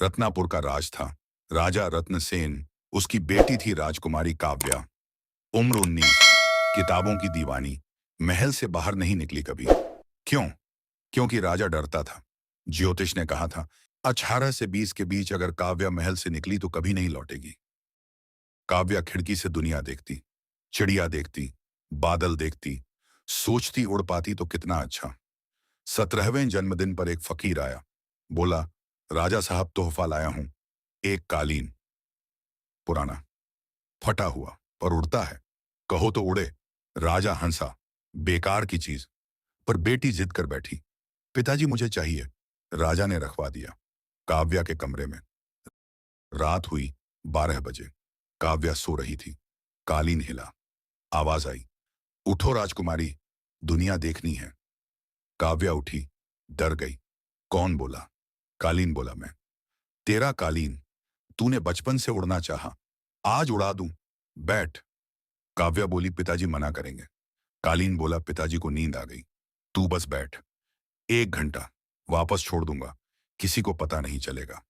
रत्नापुर का राज था। राजा रत्नसेन, उसकी बेटी थी राजकुमारी काव्या। उम्र 19, किताबों की दीवानी। महल से बाहर नहीं निकली कभी। क्यों? क्योंकि राजा डरता था। ज्योतिष ने कहा था, 18 से 20 के बीच अगर काव्या महल से निकली तो कभी नहीं लौटेगी। काव्या खिड़की से दुनिया देखती, चिड़िया देखती, बादल देखती, सोचती उड़ पाती तो कितना अच्छा। 17वें जन्मदिन पर एक फकीर आया। बोला, राजा साहब तोहफा लाया हूं। एक कालीन, पुराना, फटा हुआ, पर उड़ता है। कहो तो उड़े। राजा हंसा, बेकार की चीज। पर बेटी जिद कर बैठी, पिताजी मुझे चाहिए। राजा ने रखवा दिया। काव्या के कमरे में। रात हुई 12 बजे। काव्या सो रही थी। कालीन हिला। आवाज आई, उठो राजकुमारी, दुनिया देखनी है। काव्या उठी, डर गई। कौन बोला? कालीन बोला, मैं, तेरा कालीन। तूने बचपन से उड़ना चाहा, आज उड़ा दूं। बैठ। काव्या बोली, पिताजी मना करेंगे। कालीन बोला, पिताजी को नींद आ गई, तू बस बैठ। 1 घंटा, वापस छोड़ दूंगा, किसी को पता नहीं चलेगा।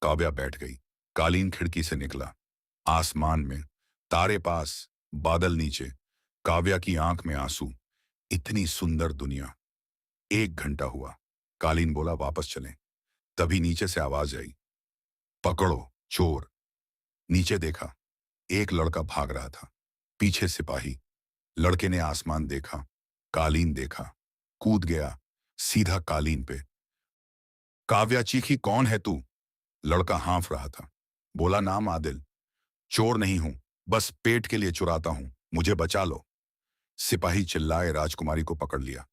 काव्या बैठ गई। कालीन खिड़की से निकला। आसमान में तारे पास, बादल नीचे, काव्या की आंख में आंसू। इतनी सुंदर दुनिया। 1 घंटा हुआ। कालीन बोला, वापस चलें। तभी नीचे से आवाज आई, पकड़ो चोर। नीचे देखा, एक लड़का भाग रहा था, पीछे सिपाही। लड़के ने आसमान देखा, कालीन देखा, कूद गया सीधा कालीन पे। काव्या चीखी, कौन है तू? लड़का हाँफ रहा था। बोला, नाम आदिल। चोर नहीं हूं, बस पेट के लिए चुराता हूं, मुझे बचा लो। सिपाही चिल्लाए, राजकुमारी को पकड़ लिया।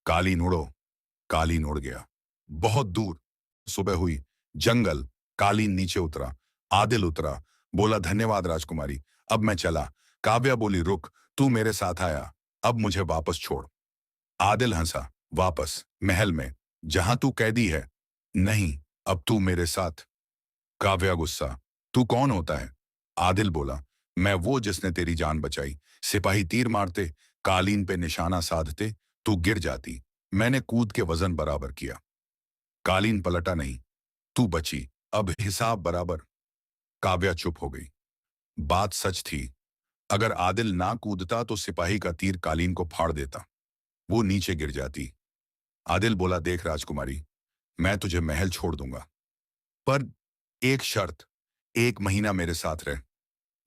कालीन उड़ो। कालीन उड़ गया बहुत दूर। सुबह हुई, जंगल। कालीन नीचे उतरा। आदिल उतरा। बोला, धन्यवाद राजकुमारी, अब मैं चला। काव्या बोली, रुक, तू मेरे साथ आया, अब मुझे वापस छोड़। आदिल हंसा, वापस महल में, जहां तू कैदी है। नहीं, अब तू मेरे साथ। काव्या गुस्सा, तू कौन होता है? आदिल बोला, मैं वो जिसने तेरी जान बचाई। सिपाही तीर मारते, कालीन पे निशाना साधते, तू गिर जाती। मैंने कूद के वजन बराबर किया। कालीन पलटा नहीं, तू बची, अब हिसाब बराबर। काव्या चुप हो गई। बात सच थी। अगर आदिल ना कूदता तो सिपाही का तीर कालीन को फाड़ देता, वो नीचे गिर जाती। आदिल बोला, देख राजकुमारी, मैं तुझे महल छोड़ दूंगा, पर एक शर्त, 1 महीना मेरे साथ रह।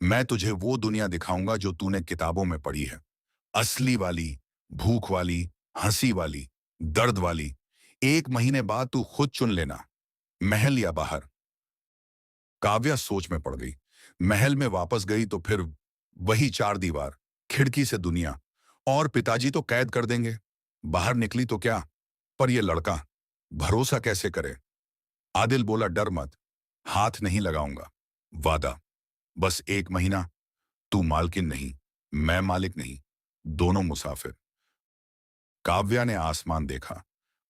मैं तुझे वो दुनिया दिखाऊंगा जो तूने किताबों में पढ़ी है, असली वाली, भूख वाली, हंसी वाली, दर्द वाली। 1 महीने बाद तू खुद चुन लेना, महल या बाहर। काव्या सोच में पड़ गई। महल में वापस गई तो फिर वही 4 दीवार, खिड़की से दुनिया, और पिताजी तो कैद कर देंगे। बाहर निकली तो क्या, पर यह लड़का, भरोसा कैसे करे? आदिल बोला, डर मत, हाथ नहीं लगाऊंगा, वादा। बस 1 महीना। तू मालकिन नहीं, मैं मालिक नहीं, दोनों मुसाफिर। काव्या ने आसमान देखा।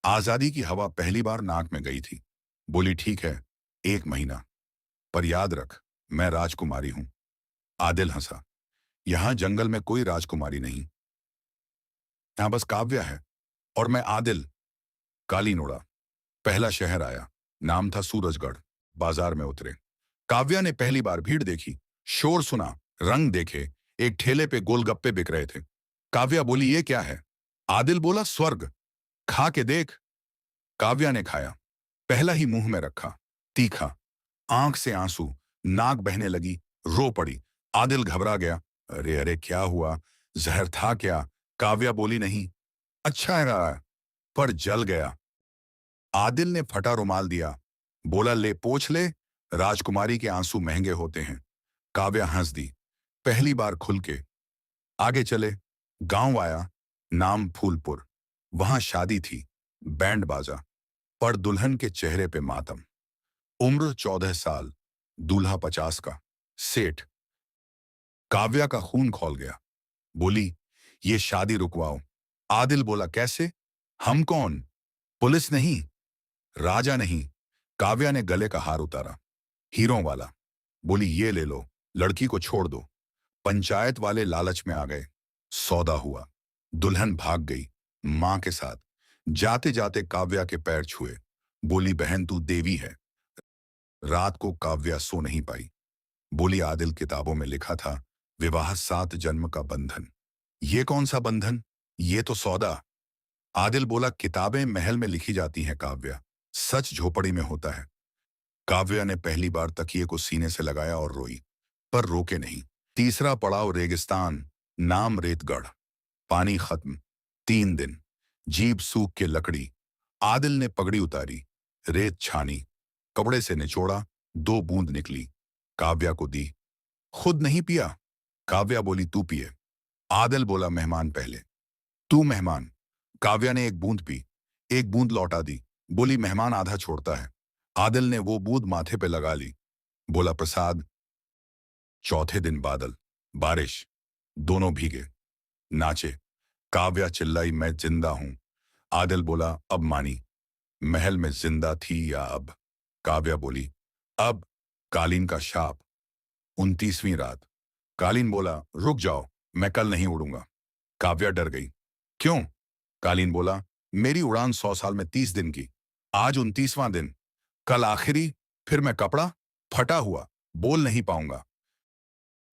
आजादी की हवा पहली बार नाक में गई थी। बोली, ठीक है, 1 महीना, पर याद रख, मैं राजकुमारी हूं। आदिल हंसा, यहां जंगल में कोई राजकुमारी नहीं, यहां बस काव्या है, और मैं आदिल। कालीन उड़ा। पहला शहर आया। नाम था सूरजगढ़। बाजार में उतरे। काव्या ने पहली बार भीड़ देखी, शोर सुना, रंग देखे। एक ठेले पे गोलगप्पे बिक रहे थे। काव्या बोली, ये क्या है? आदिल बोला, स्वर्ग, खा के देख। काव्या ने खाया। पहला ही मुंह में रखा, तीखा, आंख से आंसू, नाक बहने लगी, रो पड़ी। आदिल घबरा गया, अरे अरे क्या हुआ, जहर था क्या? काव्या बोली, नहीं, अच्छा है रहा, पर जल गया। आदिल ने फटा रुमाल दिया। बोला, ले पोंछ ले, राजकुमारी के आंसू महंगे होते हैं। काव्या हंस दी, पहली बार खुल के। आगे चले। गांव आया। नाम फूलपुर। वहां शादी थी, बैंड बाजा, पर दुल्हन के चेहरे पे मातम। उम्र 14 साल, दूल्हा 50 का, सेठ। काव्या का खून खौल गया। बोली, ये शादी रुकवाओ। आदिल बोला, कैसे? हम कौन? पुलिस नहीं, राजा नहीं। काव्या ने गले का हार उतारा, हीरों वाला। बोली, ये ले लो, लड़की को छोड़ दो। पंचायत वाले लालच में आ गए। सौदा हुआ। दुल्हन भाग गई मां के साथ। जाते जाते काव्या के पैर छुए। बोली, बहन तू देवी है। रात को काव्या सो नहीं पाई। बोली आदिल किताबों में लिखा था विवाह 7 जन्म का बंधन। ये कौन सा बंधन? ये तो सौदा। आदिल बोला किताबें महल में लिखी जाती हैं काव्या, सच झोपड़ी में होता है। काव्या ने पहली बार तकिए को सीने से लगाया और रोई, पर रोके नहीं। तीसरा पड़ाव रेगिस्तान, नाम रेतगढ़, पानी खत्म, 3 दिन, जीभ सूख के लकड़ी। आदिल ने पगड़ी उतारी, रेत छानी, कपड़े से निचोड़ा, 2 बूंद निकली, काव्या को दी। खुद नहीं पिया। काव्या बोली तू पिए। आदिल बोला मेहमान पहले। तू मेहमान। काव्या ने 1 बूंद पी, 1 बूंद लौटा दी, बोली मेहमान आधा छोड़ता है। आदिल ने वो बूंद माथे पे लगा ली, बोला प्रसाद। चौथे दिन बादल, बारिश, दोनों भीगे, नाचे। काव्या चिल्लाई मैं जिंदा हूं। आदिल बोला अब मानी, महल में जिंदा थी या अब? काव्या बोली अब। कालीन का शाप। 29वीं रात। कालीन बोला रुक जाओ, मैं कल नहीं उड़ूंगा। काव्या डर गई। क्यों? कालीन बोला मेरी उड़ान 100 साल में 30 दिन की, आज 29वां दिन, कल आखिरी, फिर मैं कपड़ा फटा हुआ, बोल नहीं पाऊंगा।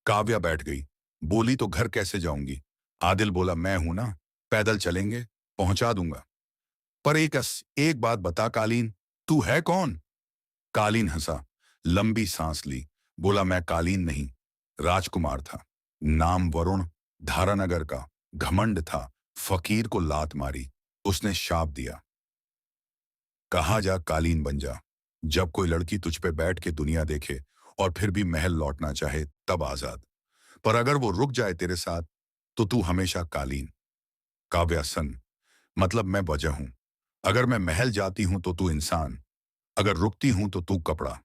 काव्या बैठ गई, बोली तो घर कैसे जाऊंगी? आदिल बोला मैं हूं ना, पैदल चलेंगे, पहुंचा दूंगा। पर एक बात बता कालीन, तू है कौन? कालीन हंसा, लंबी सांस ली, बोला मैं कालीन नहीं, राजकुमार था। नाम वरुण, धारानगर का, घमंड था, फकीर को लात मारी, उसने शाप दिया, कहा जा कालीन बन जा। जब कोई लड़की तुझ पे बैठ के दुनिया देखे और फिर भी महल लौटना चाहे तब आजाद, पर अगर वो रुक जाए तेरे साथ तो तू हमेशा कालीन। काव्या सन, मतलब मैं वजह हूं। अगर मैं महल जाती हूं तो तू इंसान, अगर रुकती हूं तो तू कपड़ा।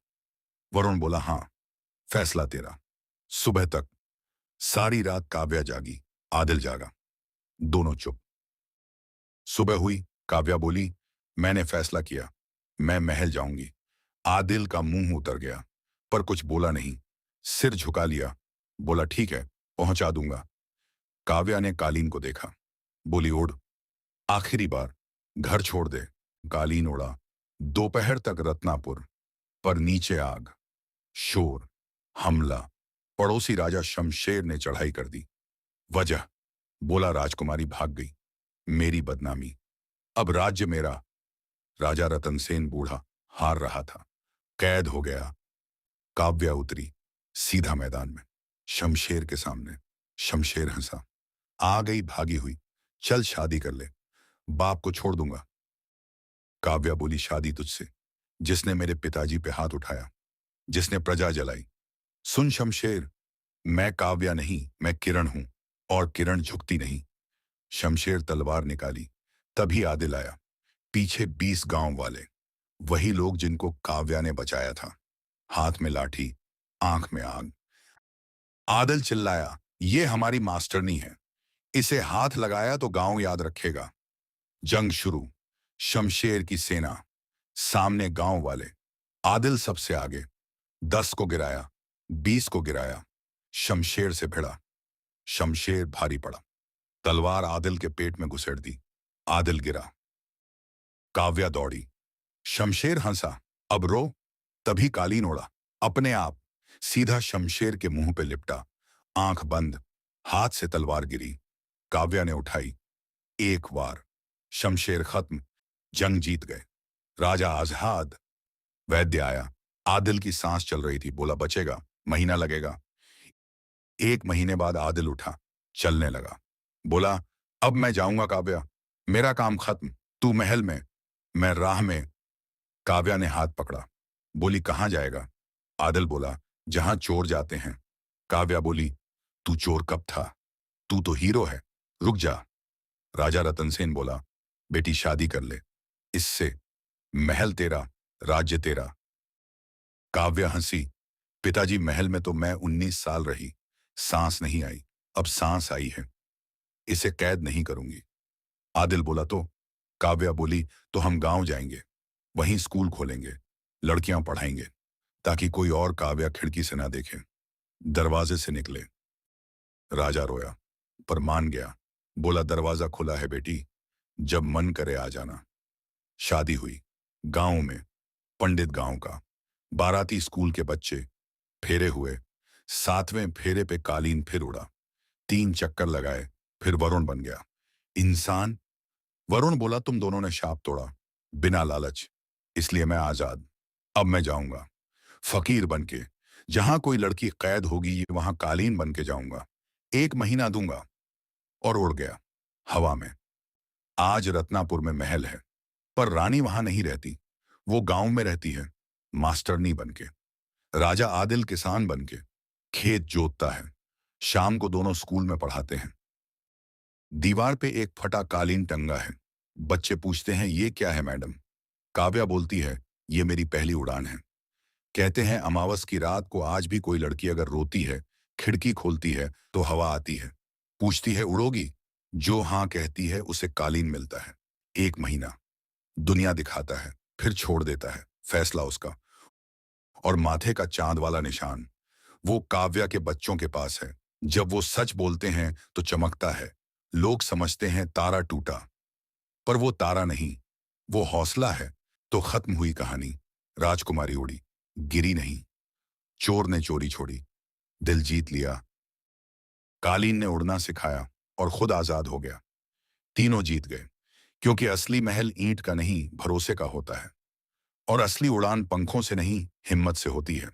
वरुण बोला हां, फैसला तेरा। सुबह तक, सारी रात काव्या जागी, आदिल जागा, दोनों चुप। सुबह हुई, काव्या बोली मैंने फैसला किया, मैं महल जाऊंगी। आदिल का मुंह उतर गया, पर कुछ बोला नहीं, सिर झुका लिया, बोला ठीक है, पहुंचा दूंगा। काव्या ने कालीन को देखा, बोली उड़, आखिरी बार, घर छोड़ दे। कालीन उड़ा। दोपहर तक रत्नापुर, पर नीचे आग, शोर, हमला। पड़ोसी राजा शमशेर ने चढ़ाई कर दी। वजह, बोला राजकुमारी भाग गई, मेरी बदनामी, अब राज्य मेरा। राजा रतन सेन बूढ़ा हार रहा था, कैद हो गया। काव्या उतरी, सीधा मैदान में, शमशेर के सामने। शमशेर हंसा, आ गई भागी हुई, चल शादी कर ले, बाप को छोड़ दूंगा। काव्या बोली शादी तुझसे, जिसने मेरे पिताजी पे हाथ उठाया, जिसने प्रजा जलाई। सुन शमशेर, मैं काव्या नहीं, मैं किरण हूं, और किरण झुकती नहीं। शमशेर तलवार निकाली, तभी आदिल आया, पीछे 20 गांव वाले, वही लोग जिनको काव्या ने बचाया था। हाथ में लाठी, आंख में आग। आदिल चिल्लाया ये हमारी मास्टरनी है, इसे हाथ लगाया तो गांव याद रखेगा। जंग शुरू। शमशेर की सेना, सामने गांव वाले। आदिल सबसे आगे, 10 को गिराया, 20 को गिराया, शमशेर से भिड़ा। शमशेर भारी पड़ा, तलवार आदिल के पेट में घुसेड़ दी। आदिल गिरा। काव्या दौड़ी। शमशेर हंसा, अब रो। तभी कालीन उड़ा, अपने आप, सीधा शमशेर के मुंह पे लिपटा। आंख बंद, हाथ से तलवार गिरी। काव्या ने उठाई, एक वार, शमशेर खत्म, जंग जीत गए। राजा आजाद। वैद्य आया, आदिल की सांस चल रही थी, बोला बचेगा, महीना लगेगा। 1 महीने बाद आदिल उठा, चलने लगा, बोला अब मैं जाऊंगा काव्या, मेरा काम खत्म, तू महल में, मैं राह में। काव्या ने हाथ पकड़ा, बोली कहां जाएगा? आदिल बोला जहां चोर जाते हैं। काव्या बोली तू चोर कब था? तू तो हीरो है, रुक जा। राजा रतन सेन बोला बेटी शादी कर ले, इससे महल तेरा, राज्य तेरा। काव्या हंसी, पिताजी महल में तो मैं 19 साल रही, सांस नहीं आई, अब सांस आई है, इसे कैद नहीं करूंगी। आदिल बोला तो? काव्या बोली तो हम गांव जाएंगे, वहीं स्कूल खोलेंगे, लड़कियां पढ़ाएंगे, ताकि कोई और काव्या खिड़की से ना देखे। दरवाजे से निकले। राजा रोया, पर मान गया, बोला दरवाजा खुला है बेटी, जब मन करे आ जाना। शादी हुई, गांव में, पंडित गांव का, बाराती स्कूल के बच्चे फेरे हुए। 7वें फेरे पे कालीन फिर उड़ा। 3 चक्कर लगाए, फिर वरुण बन गया इंसान। वरुण बोला, तुम दोनों ने शाप तोड़ा, बिना लालच, इसलिए मैं आजाद। अब मैं जाऊंगा फकीर बन के। जहां कोई लड़की कैद होगी वहां कालीन बन के जाऊंगा। 1 महीना दूंगा। और उड़ गया हवा में। आज रत्नापुर में महल है, पर रानी वहां नहीं रहती। वो गांव में रहती है, मास्टरनी बन के। राजा आदिल किसान बन के खेत जोतता है। शाम को दोनों स्कूल में पढ़ाते हैं। दीवार पे एक फटा कालीन टंगा है। बच्चे पूछते हैं, ये क्या है मैडम? काव्या बोलती है, ये मेरी पहली उड़ान है। कहते हैं, अमावस की रात को आज भी कोई लड़की अगर रोती है, खिड़की खोलती है तो हवा आती है। पूछती है, उड़ोगी? जो हाँ कहती है उसे कालीन मिलता है। 1 महीना दुनिया दिखाता है, फिर छोड़ देता है, फैसला उसका। और माथे का चांद वाला निशान वो काव्या के बच्चों के पास है। जब वो सच बोलते हैं तो चमकता है। लोग समझते हैं तारा टूटा, पर वो तारा नहीं, वो हौसला है। तो खत्म हुई कहानी। राजकुमारी उड़ी, गिरी नहीं। चोर ने चोरी छोड़ी, दिल जीत लिया। कालीन ने उड़ना सिखाया और खुद आजाद हो गया। तीनों जीत गए, क्योंकि असली महल ईंट का नहीं, भरोसे का होता है। और असली उड़ान पंखों से नहीं, हिम्मत से होती है।